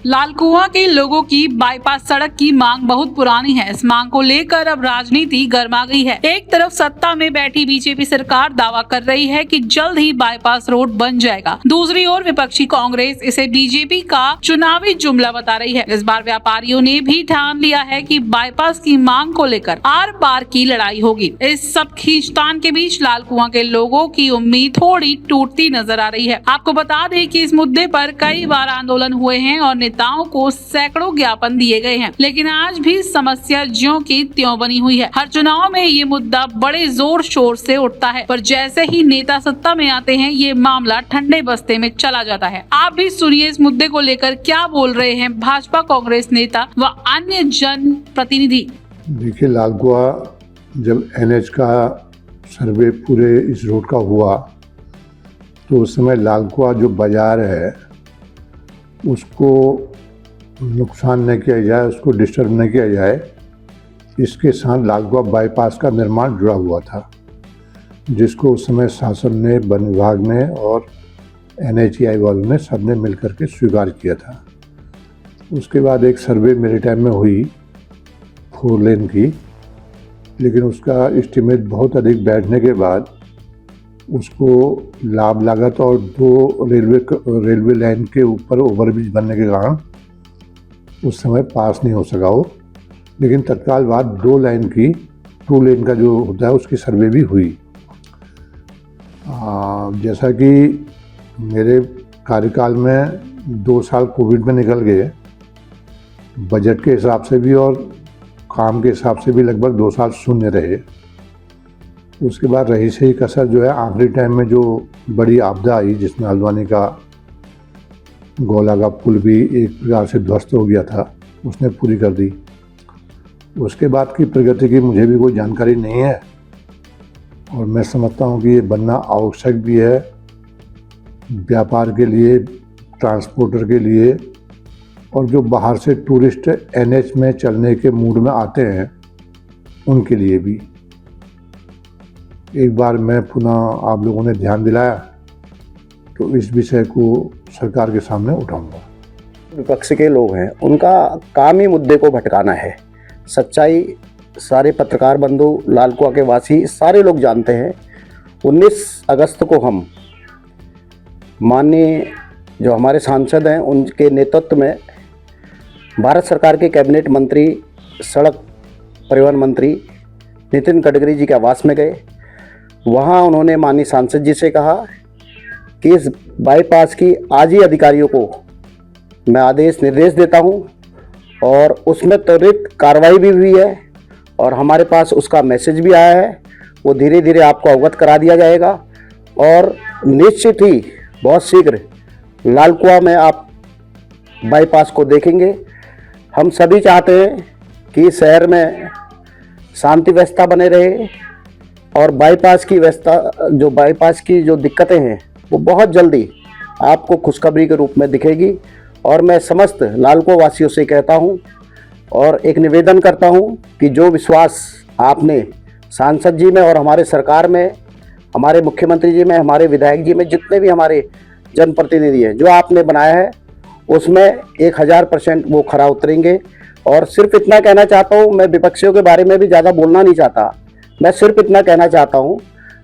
लालकुआं के लोगों की बाईपास सड़क की मांग बहुत पुरानी है। इस मांग को लेकर अब राजनीति गर्मा गई है। एक तरफ सत्ता में बैठी बीजेपी सरकार दावा कर रही है कि जल्द ही बाईपास रोड बन जाएगा, दूसरी ओर विपक्षी कांग्रेस इसे बीजेपी का चुनावी जुमला बता रही है। इस बार व्यापारियों ने भी ठान लिया है कि बाईपास की मांग को लेकर आर पार की लड़ाई होगी। इस सब खींचतान के बीच लालकुआं के लोगों की उम्मीद थोड़ी टूटती नजर आ रही है। आपको बता दें कि इस मुद्दे पर कई बार आंदोलन हुए हैं और नेताओं को सैकड़ों ज्ञापन दिए गए हैं, लेकिन आज भी समस्या ज्यों की त्यों बनी हुई है। हर चुनाव में ये मुद्दा बड़े जोर शोर से उठता है, पर जैसे ही नेता सत्ता में आते हैं ये मामला ठंडे बस्ते में चला जाता है। आप भी सुनिए इस मुद्दे को लेकर क्या बोल रहे हैं भाजपा कांग्रेस नेता व अन्य जन प्रतिनिधि। देखिए, लालकुआं जब NH का सर्वे पूरे इस रोड का हुआ तो उस समय लालकुआं जो बाजार है उसको नुकसान न किया जाए, उसको डिस्टर्ब न किया जाए, इसके साथ लालकुआं बाईपास का निर्माण जुड़ा हुआ था, जिसको उस समय शासन ने, वन विभाग ने और NHAI वालों ने सबने मिलकर के स्वीकार किया था। उसके बाद एक सर्वे मेरे टाइम में हुई 4 लेन की, लेकिन उसका एस्टीमेट बहुत अधिक बैठने के बाद उसको लाभ लागत और 2 रेलवे लाइन के ऊपर ओवरब्रिज बनने के कारण उस समय पास नहीं हो सका हो। लेकिन तत्काल बाद 2 लेन का जो होता है उसकी सर्वे भी हुई। जैसा कि मेरे कार्यकाल में 2 साल कोविड में निकल गए, बजट के हिसाब से भी और काम के हिसाब से भी लगभग 2 साल शून्य रहे। उसके बाद रही सही कसर जो है आखिरी टाइम में जो बड़ी आपदा आई, जिसमें हल्द्वानी का गोला का पुल भी एक प्रकार से ध्वस्त हो गया था, उसने पूरी कर दी। उसके बाद की प्रगति की मुझे भी कोई जानकारी नहीं है और मैं समझता हूँ कि ये बनना आवश्यक भी है व्यापार के लिए, ट्रांसपोर्टर के लिए, और जो बाहर से टूरिस्ट NH में चलने के मूड में आते हैं उनके लिए भी। एक बार मैं पुनः आप लोगों ने ध्यान दिलाया तो इस विषय को सरकार के सामने उठाऊंगा। विपक्ष के लोग हैं, उनका काम ही मुद्दे को भटकाना है। सच्चाई सारे पत्रकार बंधु, लालकुआं के वासी सारे लोग जानते हैं। 19 अगस्त को हम माननीय जो हमारे सांसद हैं उनके नेतृत्व में भारत सरकार के कैबिनेट मंत्री, सड़क परिवहन मंत्री नितिन गडकरी जी के आवास में गए। वहाँ उन्होंने माननीय सांसद जी से कहा कि इस बाईपास की आज ही अधिकारियों को मैं आदेश निर्देश देता हूँ और उसमें त्वरित कार्रवाई भी हुई है और हमारे पास उसका मैसेज भी आया है। वो धीरे धीरे आपको अवगत करा दिया जाएगा और निश्चित ही बहुत शीघ्र लालकुआं में आप बाईपास को देखेंगे। हम सभी चाहते हैं कि शहर में शांति व्यवस्था बने रहे और बाईपास की जो दिक्कतें हैं वो बहुत जल्दी आपको खुशखबरी के रूप में दिखेगी। और मैं समस्त लालकुआं वासियों से कहता हूं और एक निवेदन करता हूं कि जो विश्वास आपने सांसद जी में और हमारे सरकार में, हमारे मुख्यमंत्री जी में, हमारे विधायक जी में, जितने भी हमारे जनप्रतिनिधि हैं, जो आपने बनाया है उसमें 1000% वो खरा उतरेंगे। और सिर्फ इतना कहना चाहता हूँ, मैं विपक्षियों के बारे में भी ज़्यादा बोलना नहीं चाहता, मैं सिर्फ इतना कहना चाहता हूँ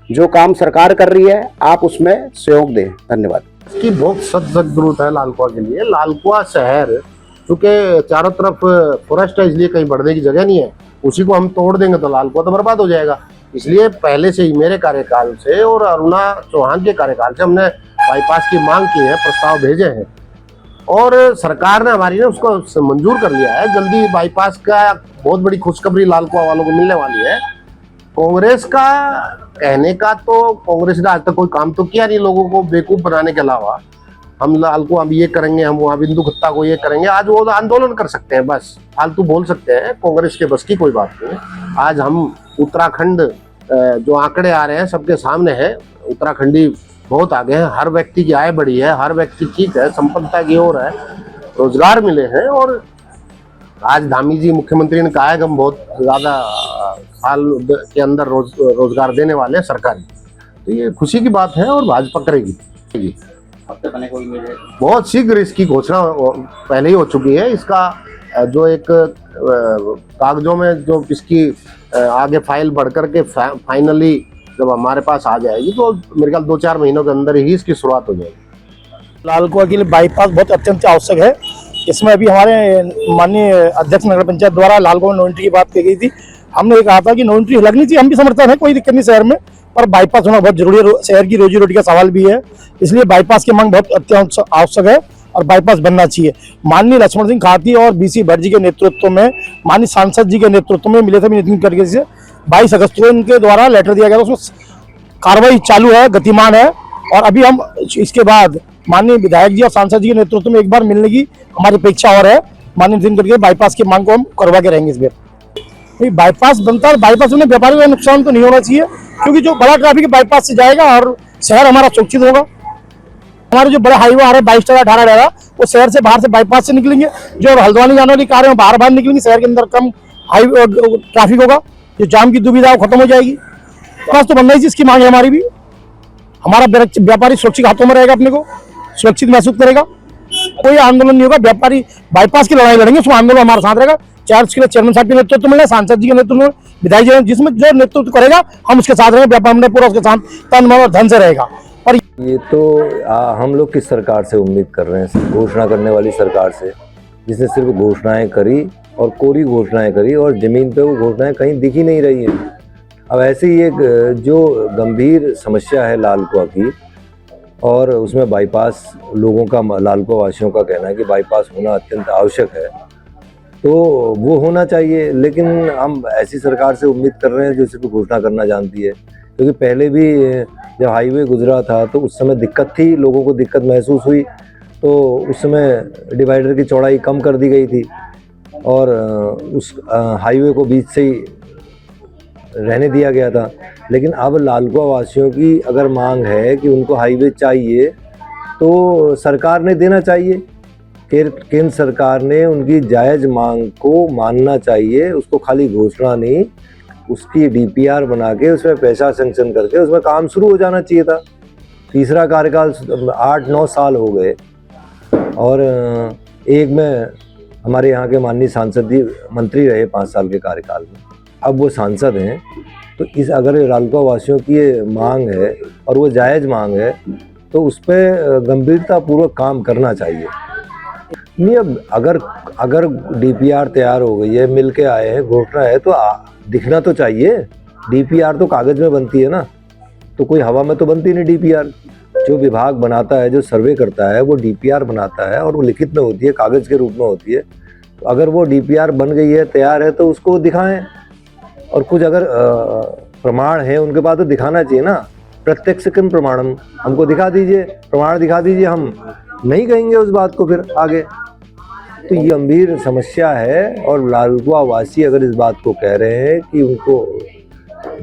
जो काम सरकार कर रही है आप उसमें सहयोग दें। धन्यवाद। इसकी बहुत सख्त जरूरत है लालकुआं के लिए। लालकुआं शहर चूँकि चारों तरफ फॉरेस्ट है, इसलिए कहीं बढ़ने की जगह नहीं है, उसी को हम तोड़ देंगे तो लालकुआं तो बर्बाद हो जाएगा। इसलिए पहले से ही मेरे कार्यकाल से और अरुणा चौहान के कार्यकाल से हमने बाईपास की मांग की है, प्रस्ताव भेजे हैं और सरकार ने हमारी ने उसको मंजूर कर लिया है। जल्दी बाईपास का बहुत बड़ी खुशखबरी लालकुआं वालों को मिलने वाली है। कांग्रेस का कहने का तो कांग्रेस ने आज तक कोई काम तो किया नहीं लोगों को बेवकूफ़ बनाने के अलावा। हम लालकुआं ये करेंगे, हम वहाँ बिंदु खत्ता को ये करेंगे, आज वो आंदोलन कर सकते हैं, बस फालतू बोल सकते हैं। कांग्रेस के बस की कोई बात नहीं। आज हम उत्तराखंड जो आंकड़े आ रहे हैं सबके सामने है, उत्तराखंडी बहुत आगे हैं, हर व्यक्ति की आय बढ़ी है, हर व्यक्ति ठीक है, संपन्नता की ओर है, रोजगार मिले हैं। और आज धामी जी मुख्यमंत्री ने कहा है कि हम बहुत ज़्यादा साल के अंदर रोजगार देने वाले हैं सरकारी। तो ये खुशी की बात है और भाजपा करेगी। हफ्ते बने कोई मेरे बहुत शीघ्र इसकी घोषणा पहले ही हो चुकी है। इसका जो एक कागजों में जो इसकी आगे फाइल बढ़ करके फाइनली जब हमारे पास आ जाएगी तो मेरे ख्याल 2-4 महीनों के अंदर ही इसकी शुरुआत हो जाएगी। लाल कुआं के लिए बाईपास बहुत अत्यंत आवश्यक है। इसमें अभी हमारे माननीय अध्यक्ष नगर पंचायत द्वारा लाल कुआं नो एंट्री की बात की गई थी। हमने ये कहा था कि नो एंट्री लगनी चाहिए, हम भी समर्थन है, कोई दिक्कत नहीं शहर में, पर बाईपास होना बहुत जरूरी है। शहर की रोजी रोटी का सवाल भी है, इसलिए बाईपास की मांग बहुत अत्यंत आवश्यक है और बाईपास बनना चाहिए। माननीय लक्ष्मण सिंह खाती और बीसी भट्ट जी के नेतृत्व में, माननीय सांसद जी के नेतृत्व में मिले थे नितिन गडकरी से 22 अगस्त को इनके द्वारा लेटर दिया गया था। उसमें कार्रवाई चालू है, गतिमान है, और अभी हम इसके बाद माननीय विधायक जी और सांसद जी के नेतृत्व में एक बार मिलने की हमारी अपेक्षा और है। माननीय नितिन गडकरी बाईपास की मांग को हम करवा के रहेंगे इस बार। बाईपास बनता है, बाईपास में व्यापारियों का नुकसान तो नहीं होना चाहिए, क्योंकि जो बड़ा ट्रैफिक बाईपास से जाएगा और शहर हमारा सुरक्षित होगा। हमारे जो बड़े हाईवे आ रहे हैं 22 टका 18 टका, वो शहर से बाहर से बाईपास से निकलेंगे। जो हल्द्वानी जाने वाली कारें बाहर निकलेंगी, शहर के अंदर कम हाईवे ट्रैफिक होगा, जो जाम की दुविधा खत्म हो जाएगी। बस तो बनना ही इसकी मांग है हमारी भी। हमारा व्यापारी सुरक्षित हाथों में रहेगा, अपने को सुरक्षित महसूस करेगा, कोई आंदोलन नहीं होगा। व्यापारी बाईपास की लड़ाई लड़ेंगे, उसमें आंदोलन हमारे साथ रहेगा। चाहे उसके लिए चेयरमैन साहब के नेतृत्व में, सांसद जी के नेतृत्व में, विधायक जी जिसमें जो नेतृत्व करेगा हम उसके साथ रहेंगे। व्यापार में पूरा उसके साथ तन मन और धन से रहेगा। और ये तो हम लोग किस सरकार से उम्मीद कर रहे हैं? घोषणा करने वाली सरकार से, जिसने सिर्फ घोषणाएं करी और कोरी घोषणाएं करी और ज़मीन पे वो घोषणाएं कहीं दिख ही नहीं रही हैं। अब ऐसे ही एक जो गंभीर समस्या है लाल कुआं की, और उसमें बाईपास लोगों का, लाल कुआं वासियों का कहना है कि बाईपास होना अत्यंत आवश्यक है, तो वो होना चाहिए। लेकिन हम ऐसी सरकार से उम्मीद कर रहे हैं जो सिर्फ घोषणा करना जानती है, क्योंकि पहले भी जब हाईवे गुजरा था तो उस समय दिक्कत थी, लोगों को दिक्कत महसूस हुई, तो उस समय डिवाइडर की चौड़ाई कम कर दी गई थी और उस हाईवे को बीच से ही रहने दिया गया था। लेकिन अब लाल कुआं वासियों की अगर मांग है कि उनको हाईवे चाहिए, तो सरकार ने देना चाहिए। केंद्र सरकार ने उनकी जायज़ मांग को मानना चाहिए, उसको खाली घोषणा नहीं, उसकी डीपीआर बना के उसमें पैसा सेंक्शन करके उसमें काम शुरू हो जाना चाहिए था। तीसरा कार्यकाल 8-9 साल हो गए, और एक में हमारे यहाँ के माननीय सांसद जी मंत्री रहे 5 साल के कार्यकाल में, अब वो सांसद हैं। तो इस अगर लाल कुआं वासियों की ये मांग है और वो जायज़ मांग है, तो उस पर गंभीरतापूर्वक काम करना चाहिए। नहीं, अब अगर डीपीआर तैयार हो गई है, मिल के आए हैं, घोषणा है, तो दिखना तो चाहिए। डीपीआर तो कागज़ में बनती है ना, तो कोई हवा में तो बनती नहीं डीपीआर। जो विभाग बनाता है, जो सर्वे करता है, वो डीपीआर बनाता है और वो लिखित में होती है, कागज़ के रूप में होती है। तो अगर वो डीपीआर बन गई है, तैयार है, तो उसको दिखाएं। और कुछ अगर प्रमाण है उनके पास तो दिखाना चाहिए ना। प्रत्यक्ष किम प्रमाणम, हमको दिखा दीजिए, प्रमाण दिखा दीजिए, हम नहीं कहेंगे उस बात को फिर आगे। तो ये गंभीर समस्या है, और लाल कुआं वासी अगर इस बात को कह रहे हैं कि उनको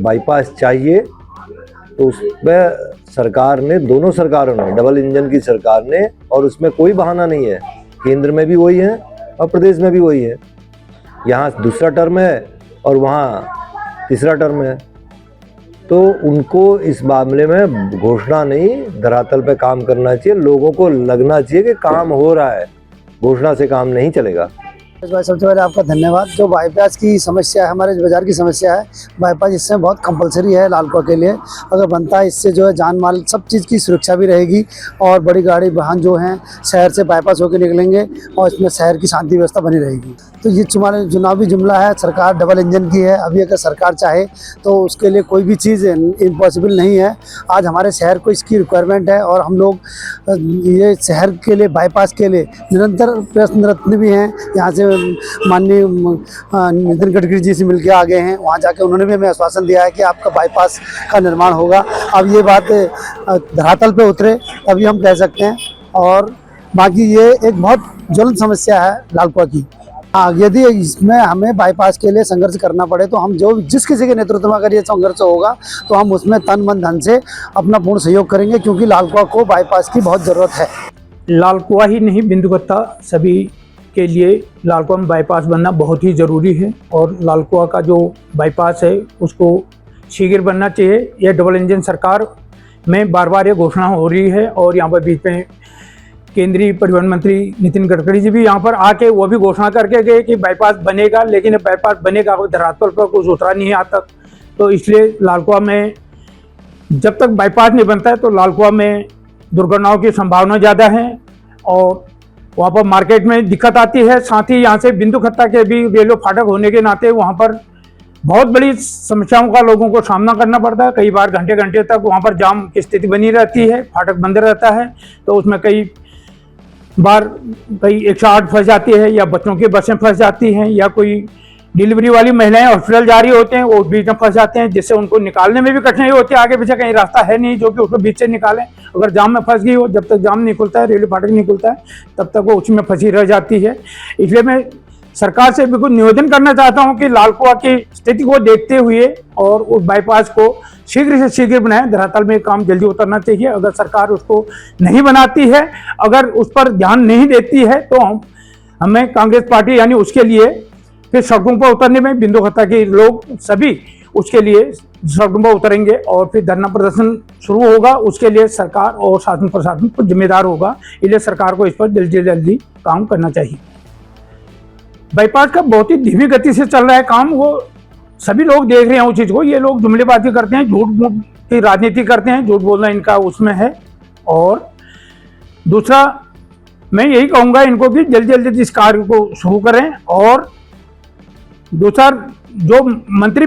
बाईपास चाहिए, तो उस पर सरकार ने, दोनों सरकारों ने, डबल इंजन की सरकार ने, और उसमें कोई बहाना नहीं है, केंद्र में भी वही है और प्रदेश में भी वही है। यहाँ दूसरा टर्म है और वहाँ तीसरा टर्म है, तो उनको इस मामले में घोषणा नहीं, धरातल पे काम करना चाहिए। लोगों को लगना चाहिए कि काम हो रहा है, घोषणा से काम नहीं चलेगा। भाई, सबसे पहले आपका धन्यवाद। जो बाईपास की समस्या है, हमारे बाज़ार की समस्या है, बाईपास इससे बहुत कंपलसरी है लाल कुआं के लिए। अगर बनता है, इससे जो है जान माल सब चीज़ की सुरक्षा भी रहेगी, और बड़ी गाड़ी वाहन जो हैं शहर से बाईपास होकर निकलेंगे, और इसमें शहर की शांति व्यवस्था बनी रहेगी। तो ये चुनावी जुमला है, सरकार डबल इंजन की है। अभी अगर सरकार चाहे तो उसके लिए कोई भी चीज़ इम्पॉसिबल नहीं है। आज हमारे शहर को इसकी रिक्वायरमेंट है, और हम लोग ये शहर के लिए, बाईपास के लिए निरंतर प्रयत्नरत भी हैं। यहाँ से माननीय नितिन गडकरी जी से मिलकर आ गए हैं, वहाँ जाके उन्होंने भी हमें आश्वासन दिया है कि आपका बाईपास का निर्माण होगा। अब ये बात धरातल पे उतरे तभी हम कह सकते हैं। और बाकी ये एक बहुत ज्वलंत समस्या है लाल कुआं की। हाँ, यदि इसमें हमें बाईपास के लिए संघर्ष करना पड़े, तो हम जिस किसी के नेतृत्व में अगर ये संघर्ष होगा, तो हम उसमें तन मन धन से अपना पूर्ण सहयोग करेंगे, क्योंकि लाल कुआं को बाईपास की बहुत ज़रूरत है। लाल कुआं ही नहीं, बिंदुगत्ता सभी के लिए लाल कुआं में बाईपास बनना बहुत ही ज़रूरी है, और लाल कुआं का जो बाईपास है उसको शीघ्र बनना चाहिए। यह डबल इंजन सरकार में बार बार ये घोषणा हो रही है। और यहाँ पर बीच में केंद्रीय परिवहन मंत्री नितिन गडकरी जी भी यहाँ पर आके वो भी घोषणा करके गए कि बाईपास बनेगा, लेकिन बाईपास बनेगा धरातल पर कुछ उतरा नहीं आज तक। तो इसलिए लालकुआ में जब तक बाईपास नहीं बनता है तो लालकुआ में दुर्घटनाओं की संभावना ज़्यादा है और वहाँ पर मार्केट में दिक्कत आती है। साथ ही यहाँ से बिंदु खत्ता के भी रेलवे फाटक होने के नाते वहाँ पर बहुत बड़ी समस्याओं का लोगों को सामना करना पड़ता है। कई बार घंटे घंटे तक वहाँ पर जाम की स्थिति बनी रहती है, फाटक बंद रहता है। तो उसमें कई 108 फंस जाती है या बच्चों की बसें फंस जाती हैं या कोई डिलीवरी वाली महिलाएं हॉस्पिटल जा रही होते हैं, वो बीच में फंस जाते हैं, जिससे उनको निकालने में भी कठिनाई होती है। आगे पीछे कहीं रास्ता है नहीं जो कि उसको बीच से निकालें। अगर जाम में फंस गई हो, जब तक जाम नहीं खुलता है, रेलवे फाटक नहीं खुलता है, तब तक वो उसमें फंसी रह जाती है। इसलिए मैं सरकार से बिल्कुल निवेदन करना चाहता हूं कि लालकुआ की स्थिति को देखते हुए और उस बाईपास को शीघ्र से शीघ्र बनाएं। धरातल में काम जल्दी उतरना चाहिए। अगर सरकार उसको नहीं बनाती है, अगर उस पर ध्यान नहीं देती है, तो हमें कांग्रेस पार्टी यानी उसके लिए फिर सड़कों पर उतरने में बिंदु खत्ता के लोग सभी उसके लिए सड़कों पर उतरेंगे और फिर धरना प्रदर्शन शुरू होगा। उसके लिए सरकार और शासन प्रशासन को जिम्मेदार होगा। इसलिए सरकार को इस पर जल्दी जल्दी काम करना चाहिए। बाईपास का बहुत ही धीमी गति से चल रहा है काम, वो सभी लोग देख रहे हैं उस चीज़ को। ये लोग जुमलेबाजी करते हैं, झूठ की राजनीति करते हैं, झूठ बोलना इनका उसमें है। और दूसरा मैं यही कहूँगा इनको कि जल्दी जल्दी इस कार्य को शुरू करें। और दूसरा जो मंत्री